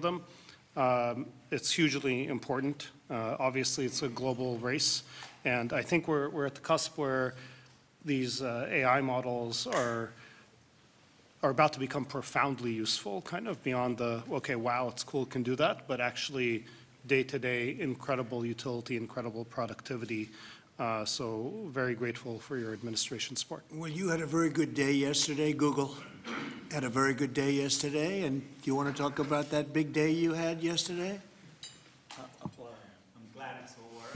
of them. It's hugely important. Obviously, it's a global race, and I think we're at the cusp where these AI models are about to become profoundly useful, kind of beyond the, okay, wow, it's cool, can do that, but actually day-to-day incredible utility, incredible productivity. So very grateful for your administration support. Well, you had a very good day yesterday. Google had a very good day yesterday. And do you want to talk about that big day you had yesterday? Well, I'm glad it's over.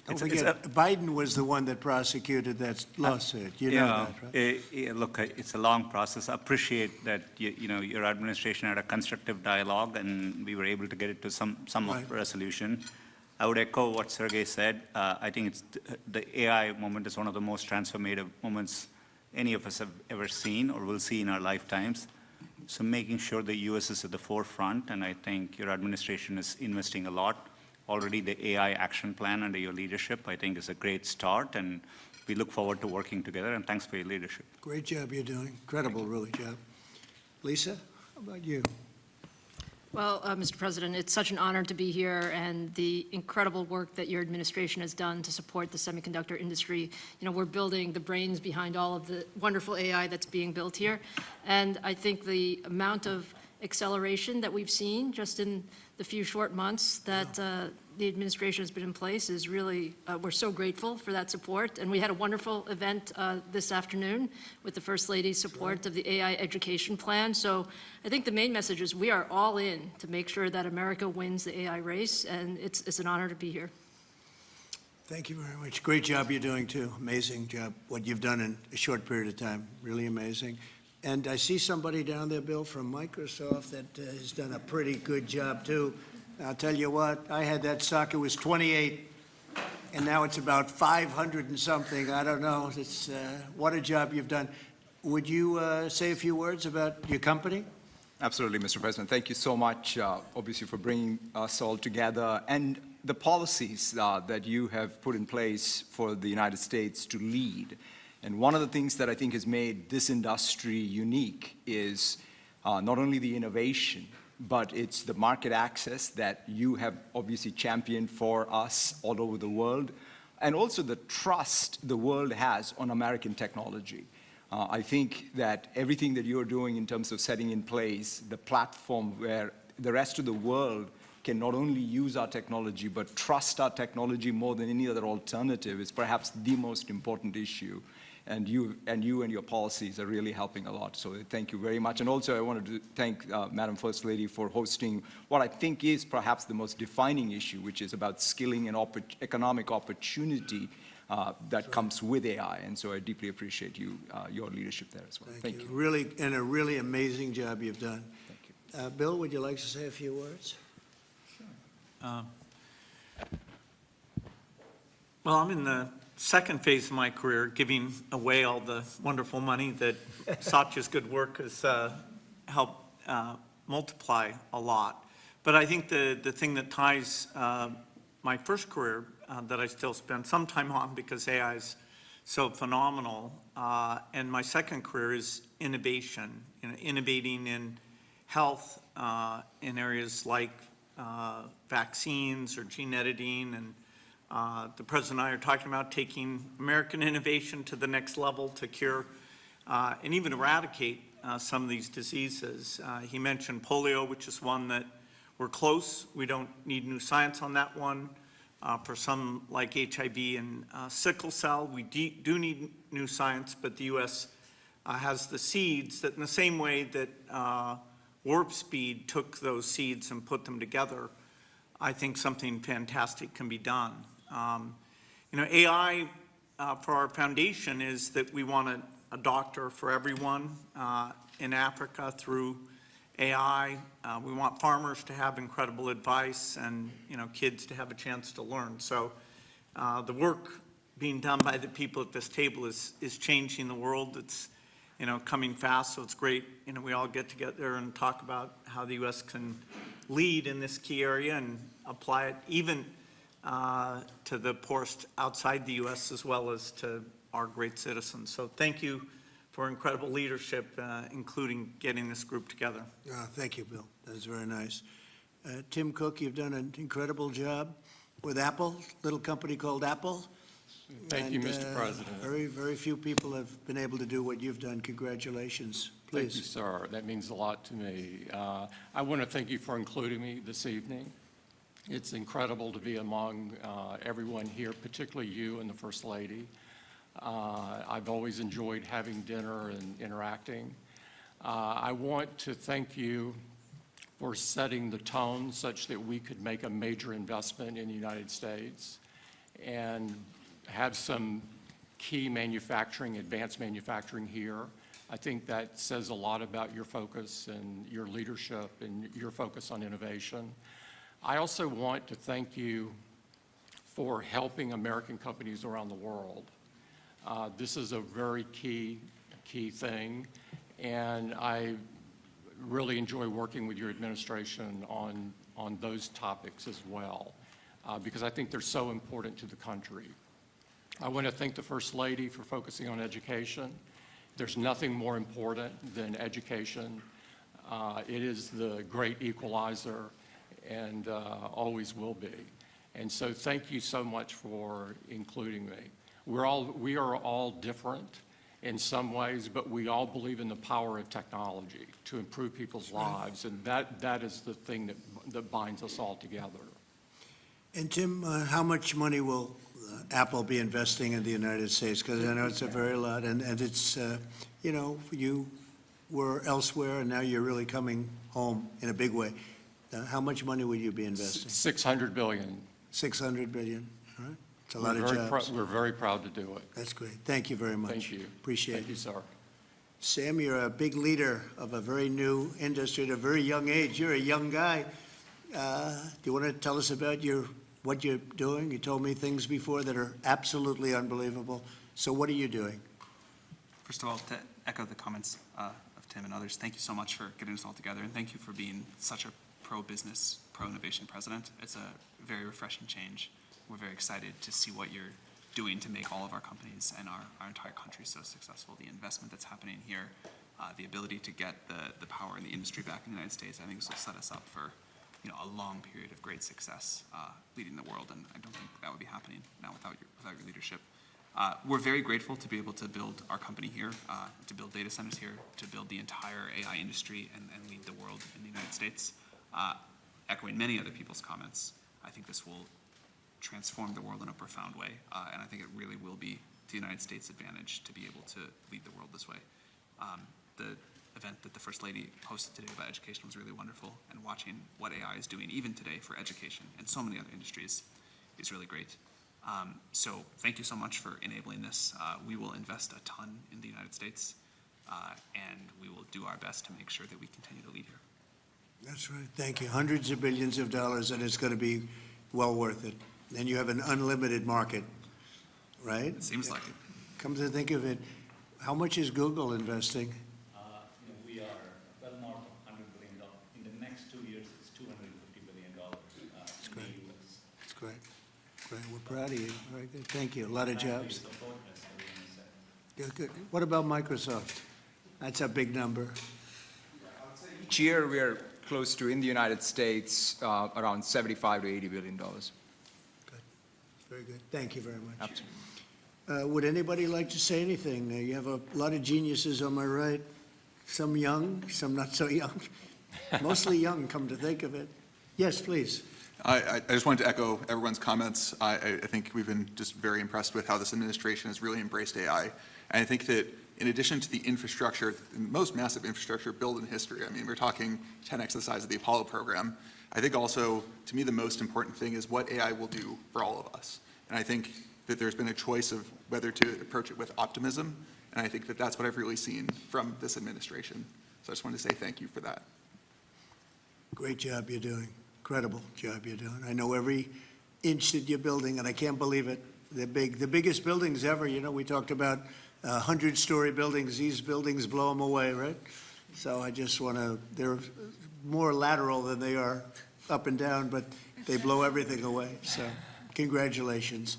Don't forget, Biden was the one that prosecuted that lawsuit. You know that, right? Look, it's a long process. I appreciate that your administration had a constructive dialogue, and we were able to get it to some of resolution. I would echo what Sergey said. I think the AI moment is one of the most transformative moments any of us have ever seen or will see in our lifetimes. So making sure the U.S. is at the forefront, and I think your administration is investing a lot. Already the AI action plan under your leadership, I think, is a great start, and we look forward to working together, and thanks for your leadership. Great job you're doing. Incredible, really, job. Lisa, how about you? Well, Mr. President, it's such an honor to be here, and the incredible work that your administration has done to support the semiconductor industry. We're building the brains behind all of the wonderful AI that's being built here, and I think the amount of acceleration that we've seen just in the few short months that the administration has been in place is really, we're so grateful for that support. And we had a wonderful event this afternoon with the First Lady's support of the AI education plan. So I think the main message is we are all in to make sure that America wins the AI race, and it's an honor to be here. Thank you very much. Great job you're doing, too. Amazing job, what you've done in a short period of time. Really amazing. And I see somebody down there, Bill, from Microsoft that has done a pretty good job, too. I'll tell you what, I had that stock, it was 28, and now it's about 500 and something. I don't know. It's what a job you've done. Would you say a few words about your company? Absolutely, Mr. President. Thank you so much, obviously, for bringing us all together and the policies that you have put in place for the United States to lead. And one of the things that I think has made this industry unique is not only the innovation, but it's the market access that you have obviously championed for us all over the world, and also the trust the world has on American technology. I think that everything that you're doing in terms of setting in place the platform where the rest of the world can not only use our technology, but trust our technology more than any other alternative is perhaps the most important issue. And you and your policies are really helping a lot. So thank you very much. And also I wanted to thank Madam First Lady for hosting what I think is perhaps the most defining issue, which is about skilling and economic opportunity that comes with AI. And so I deeply appreciate your leadership there as well. Thank you. Really, and a really amazing job you've done. Thank you. Bill, would you like to say a few words? Sure. Well, I'm in the second phase of my career, giving away all the wonderful money that Satya's good work has helped multiply a lot. But I think the thing that ties my first career that I still spend some time on because AI is so phenomenal, and my second career is innovation, innovating in health in areas like vaccines or gene editing, and the President and I are talking about taking American innovation to the next level to cure and even eradicate some of these diseases. He mentioned polio, which is one that we're close. We don't need new science on that one. For some like HIV and sickle cell, we do need new science, but the U.S. Has the seeds that in the same way that Warp Speed took those seeds and put them together, I think something fantastic can be done. AI for our foundation is that we want a doctor for everyone in Africa through AI. We want farmers to have incredible advice and kids to have a chance to learn. So the work being done by the people at this table is changing the world. It's coming fast, so it's great. We all get together and talk about how the U.S. can lead in this key area and apply it even to the poorest outside the U.S. as well as to our great citizens. So thank you for incredible leadership, including getting this group together. Thank you, Bill. That's very nice. Tim Cook, you've done an incredible job with Apple, little company called Apple. Thank you, And, Mr. President. Very, very few people have been able to do what you've done. Congratulations. Thank you, Please. sir. That means a lot to me. I want to thank you for including me this evening. It's incredible to be among everyone here, particularly you and the First Lady. I've always enjoyed having dinner and interacting. I want to thank you for setting the tone such that we could make a major investment in the United States and have some key manufacturing, advanced manufacturing here. I think that says a lot about your focus and your leadership and your focus on innovation. I also want to thank you for helping American companies around the world. This is a very key thing, and I really enjoy working with your administration on those topics as well, because I think they're so important to the country. I want to thank the First Lady for focusing on education. There's nothing more important than education. It is the great equalizer and always will be. And so thank you so much for including me. We are all different in some ways, but we all believe in the power of technology to improve people's lives, and that is the thing that binds us all together. And Tim, how much money will Apple be investing in the United States? Because I know it's a very lot, and it's, you know, you were elsewhere, and now you're really coming home in a big way. How much money will you be investing? $600 billion. $600 billion, all right? It's a lot of We're very jobs. we're very proud to do it. That's great. Thank you very much. Thank you. Appreciate Thank you, it. sir. Sam, you're a big leader of a very new industry at a very young age. You're a young guy. Do you want to tell us about what you're doing? You told me things before that are absolutely unbelievable. So what are you doing? First of all, to echo the comments of Tim and others, thank you so much for getting us all together, and thank you for being such a pro-business, pro-innovation president. It's a very refreshing change. We're very excited to see what you're doing to make all of our companies and our entire country so successful. The investment that's happening here, the ability to get the power in the industry back in the United States, I think this will set us up for a long period of great success leading the world, and I don't think that would be happening now without your leadership. We're very grateful to be able to build our company here, to build data centers here, to build the entire AI industry and lead the world in the United States. Echoing many other people's comments, I think this will transform the world in a profound way, and I think it really will be to the United States' advantage to be able to lead the world this way. The event that the First Lady hosted today about education was really wonderful, and watching what AI is doing even today for education and so many other industries is really great. So thank you so much for enabling this. We will invest a ton in the United States, and we will do our best to make sure that we continue to lead here. That's right. Thank you. Hundreds of billions of dollars, and it's going to be well worth it. And you have an unlimited market, right? It seems like it. Come to think of it, how much is Google investing? We are well north of $100 billion. In the next 2 years, it's $250 billion That's in great. the US. That's great. Great. We're proud of you. Very good. Thank you. A lot of jobs. Support us, everyone said. Good, good. What about Microsoft? That's a big number. Each year, we are close to, in the United States, around $75 to $80 billion. Good. Very good. Thank you very much. Absolutely. Would anybody like to say anything? You have a lot of geniuses on my right, some young, some not so young. Mostly young, come to think of it. Yes, please. I just wanted to echo everyone's comments. I think we've been just very impressed with how this administration has really embraced AI. And I think that in addition to the infrastructure, the most massive infrastructure built in history, I mean, we're talking 10x the size of the Apollo program. I think also, to me, the most important thing is what AI will do for all of us. And I think that there's been a choice of whether to approach it with optimism, and I think that that's what I've really seen from this administration. So I just wanted to say thank you for that. Great job you're doing. Incredible job you're doing. I know every inch that you're building, and I can't believe it. They're big. The biggest buildings ever. You know, we talked about 100-story buildings. These buildings blow them away, right? So I just want to, they're more lateral than they are up and down, but they blow everything away. So congratulations.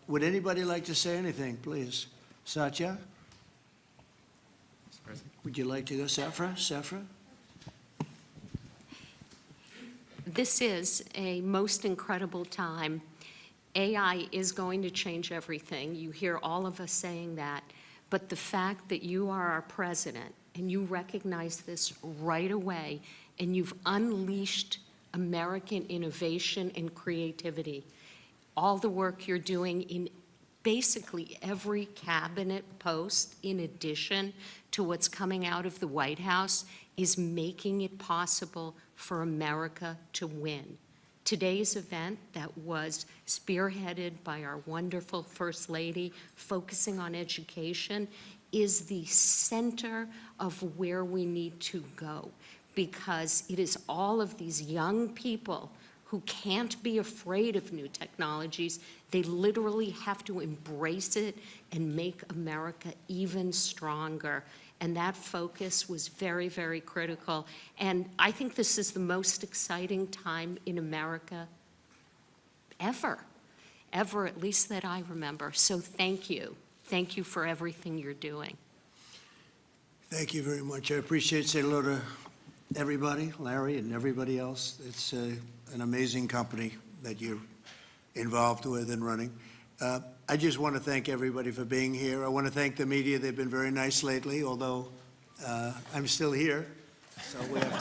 Would anybody like to say anything, please? Satya? Would you like to go, Safra? This is a most incredible time. AI is going to change everything. You hear all of us saying that. But the fact that you are our president and you recognize this right away and you've unleashed American innovation and creativity, all the work you're doing in basically every cabinet post, in addition to what's coming out of the White House, is making it possible for America to win. Today's event that was spearheaded by our wonderful First Lady, focusing on education, is the center of where we need to go, because it is all of these young people who can't be afraid of new technologies. They literally have to embrace it and make America even stronger. And that focus was very, very critical. And I think this is the most exciting time in America ever, at least that I remember. So thank you. Thank you for everything you're doing. Thank you very much. I appreciate saying hello to everybody, Larry and everybody else. It's an amazing company that you're involved with and running. I just want to thank everybody for being here. I want to thank the media. They've been very nice lately, although I'm still here, so we have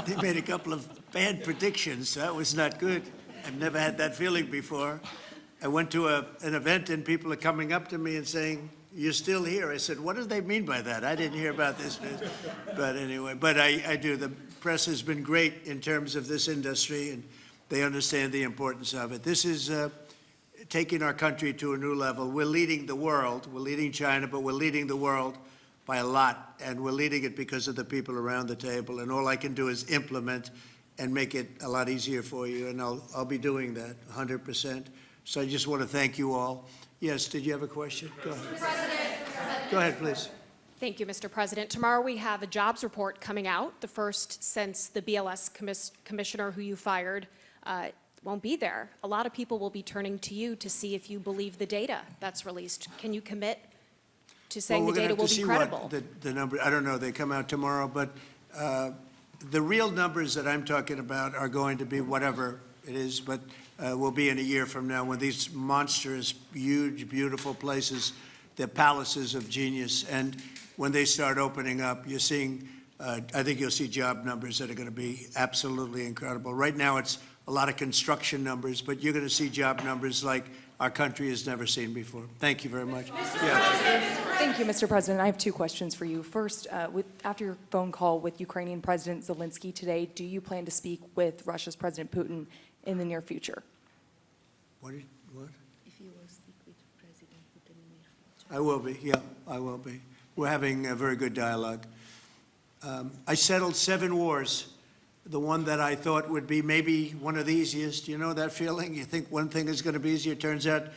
to. They made a couple of bad predictions. That was not good. I've never had that feeling before. I went to an event and people are coming up to me and saying, "You're still here." I said, "What do they mean by that? I didn't hear about this." But anyway, I do. The press has been great in terms of this industry, and they understand the importance of it. This is taking our country to a new level. We're leading the world. We're leading China, but we're leading the world by a lot, and we're leading it because of the people around the table. And all I can do is implement and make it a lot easier for you, and I'll be doing that 100%. So I just want to thank you all. Yes, did you have a question? Go ahead. Mr. President. Go ahead, please. Thank you, Mr. President. Tomorrow we have a jobs report coming out, the first since the BLS commissioner who you fired won't be there. A lot of people will be turning to you to see if you believe the data that's released. Can you commit to saying the data will be credible? The number, I don't know, they come out tomorrow, but the real numbers that I'm talking about are going to be whatever it is, but will be in a year from now when these monstrous, huge, beautiful places, they're palaces of genius, and when they start opening up, you're seeing, I think you'll see job numbers that are going to be absolutely incredible. Right now it's a lot of construction numbers, but you're going to see job numbers like our country has never seen before. Thank you very much. Thank you, Mr. President. I have two questions for you. First, after your phone call with Ukrainian President Zelensky today, do you plan to speak with Russia's President Putin in the near future? What? If you will speak with President Putin in the near future. I will be, yeah, I will be. We're having a very good dialogue. I settled 7 wars. The one that I thought would be maybe one of the easiest, you know that feeling? You think one thing is going to be easier, it turns out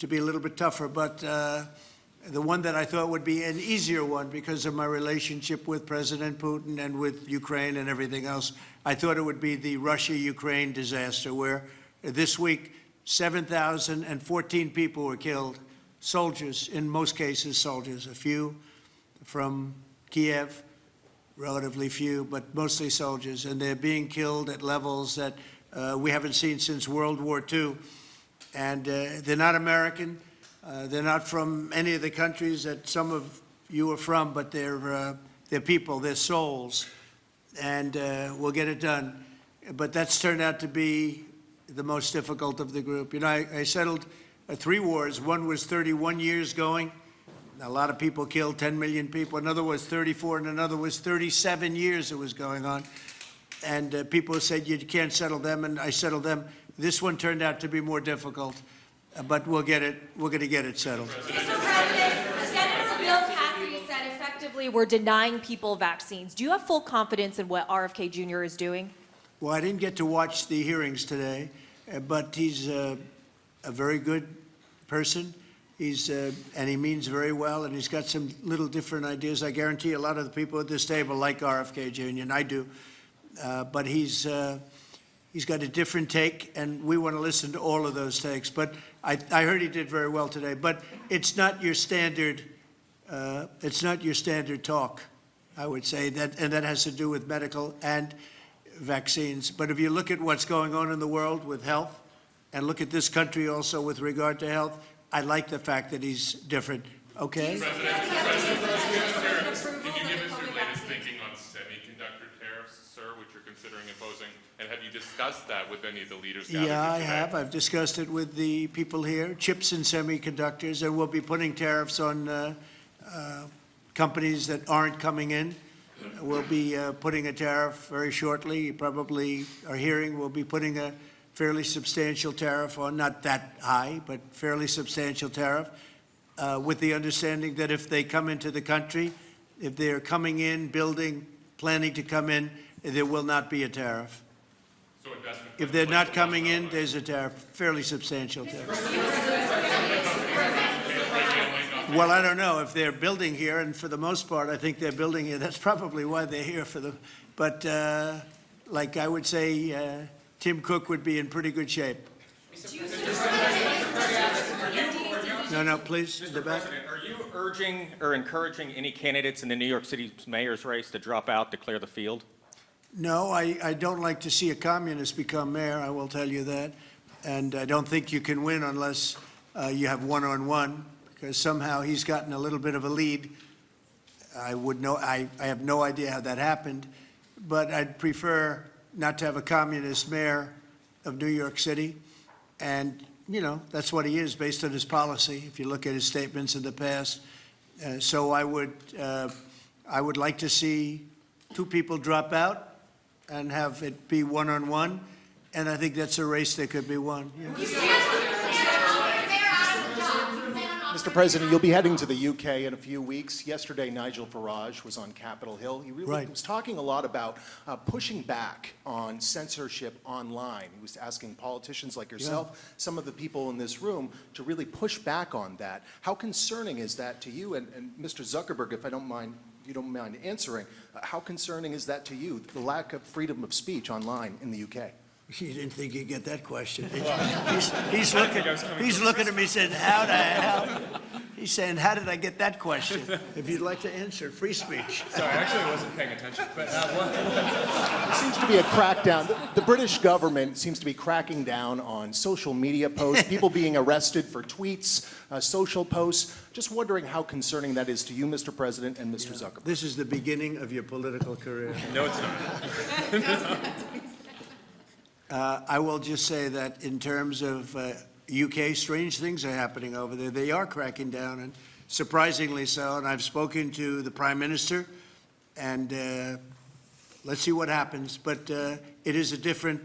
to be a little bit tougher. But the one that I thought would be an easier one because of my relationship with President Putin and with Ukraine and everything else, I thought it would be the Russia-Ukraine disaster, where this week 7,014 people were killed, soldiers, in most cases soldiers, a few from Kiev, relatively few, but mostly soldiers, and they're being killed at levels that we haven't seen since World War II. And they're not American. They're not from any of the countries that some of you are from, but they're people, they're souls, and we'll get it done. But that's turned out to be the most difficult of the group. You know, I settled 3 wars. One was 31 years going. A lot of people killed, 10 million people. Another was 34, and another was 37 years it was going on. And people said, you can't settle them, and I settled them. This one turned out to be more difficult, but we'll get it. We're going to get it settled. Mr. President, Senator Bill Cassidy said effectively we're denying people vaccines. Do you have full confidence in what RFK Jr. is doing? Well, I didn't get to watch the hearings today, but he's a very good person. And he means very well, and he's got some little different ideas. I guarantee a lot of the people at this table like RFK Jr., and I do. But he's got a different take, and we want to listen to all of those takes. But I heard he did very well today. But it's not your standard It's not your standard talk, I would say, and that has to do with medical and vaccines. But if you look at what's going on in the world with health, and look at this country also with regard to health, I like the fact that he's different. Okay? Can you give us your latest thinking on semiconductor tariffs, sir, which you're considering imposing? And have you discussed that with any of the leaders gathered Yeah, I today? have. I've discussed it with the people here, chips and semiconductors, and we'll be putting tariffs on companies that aren't coming in. We'll be putting a tariff very shortly. You probably are hearing we'll be putting a fairly substantial tariff on, not that high, but fairly substantial tariff, with the understanding that if they come into the country, if they're coming in, building, planning to come in, there will not be a tariff. So investment If they're not coming in, there's a tariff, fairly substantial tariff. Well, I don't know if they're building here, and for the most part, I think they're building here. That's probably why they're here for the, but like I would say, Tim Cook would be in pretty good shape. No, please, in the back. President, are you urging or encouraging any candidates in the New York City mayor's race to drop out to clear the field? No, I don't like to see a communist become mayor, I will tell you that. And I don't think you can win unless you have one-on-one, because somehow he's gotten a little bit of a lead. I have no idea how that happened, but I'd prefer not to have a communist mayor of New York City. And, you know, that's what he is based on his policy, if you look at his statements in the past. So I would like to see two people drop out and have it be one-on-one, and I think that's a race that could be won. Yeah. Mr. President, you'll be heading to the UK in a few weeks. Yesterday, Nigel Farage was on Capitol Hill. He really was talking a lot about pushing back on censorship online. He was asking politicians like yourself, some of the people in this room, to really push back on that. How concerning is that to you? And Mr. Zuckerberg, if you don't mind answering, how concerning is that to you, the lack of freedom of speech online in the UK? You didn't think you'd get that question. He's looking at me saying, how the hell? He's saying, how did I get that question? If you'd like to answer, free speech. Sorry, actually I wasn't paying attention. But There seems to be a crackdown. The British government seems to be cracking down on social media posts, people being arrested for tweets, social posts. Just wondering how concerning that is to you, Mr. President, and Mr. Zuckerberg. This is the beginning of your political career. No, it's not. I will just say that in terms of UK, strange things are happening over there. They are cracking down, and surprisingly so. And I've spoken to the Prime Minister, and let's see what happens. But it is a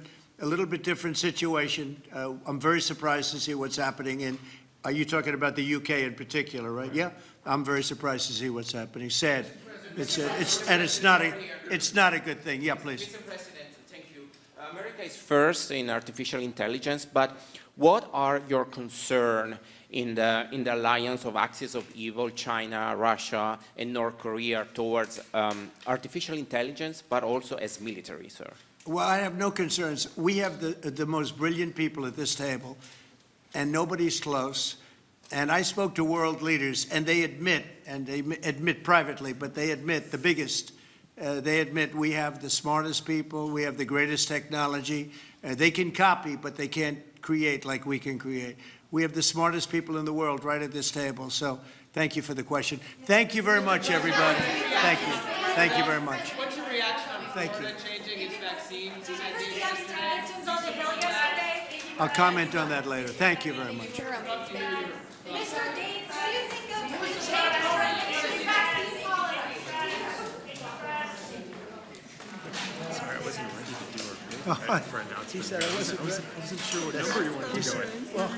little bit different situation. I'm very surprised to see what's happening. Are you talking about the UK in particular, right? Yeah, I'm very surprised to see what's happening. Sad. It's not a good thing. Yeah, please. Mr. President, thank you. America is first in artificial intelligence, but what are your concerns in the alliance of axis of evil, China, Russia, and North Korea towards artificial intelligence, but also as military, sir? Well, I have no concerns. We have the most brilliant people at this table, and nobody's close. And I spoke to world leaders, and they admit privately, but they admit the biggest. They admit we have the smartest people, we have the greatest technology. They can copy, but they can't create like we can create. We have the smartest people in the world right at this table. So thank you for the question. Thank you very much, everybody. Thank you. Thank you very much. What's your reaction on Florida changing its vaccines? I'll comment on that later. Thank you very much. Mr. Dean, what do you think of Pichai's vaccine policy? Sorry, I wasn't ready to do a for announcement. He said I wasn't sure what number you wanted to go in. Well,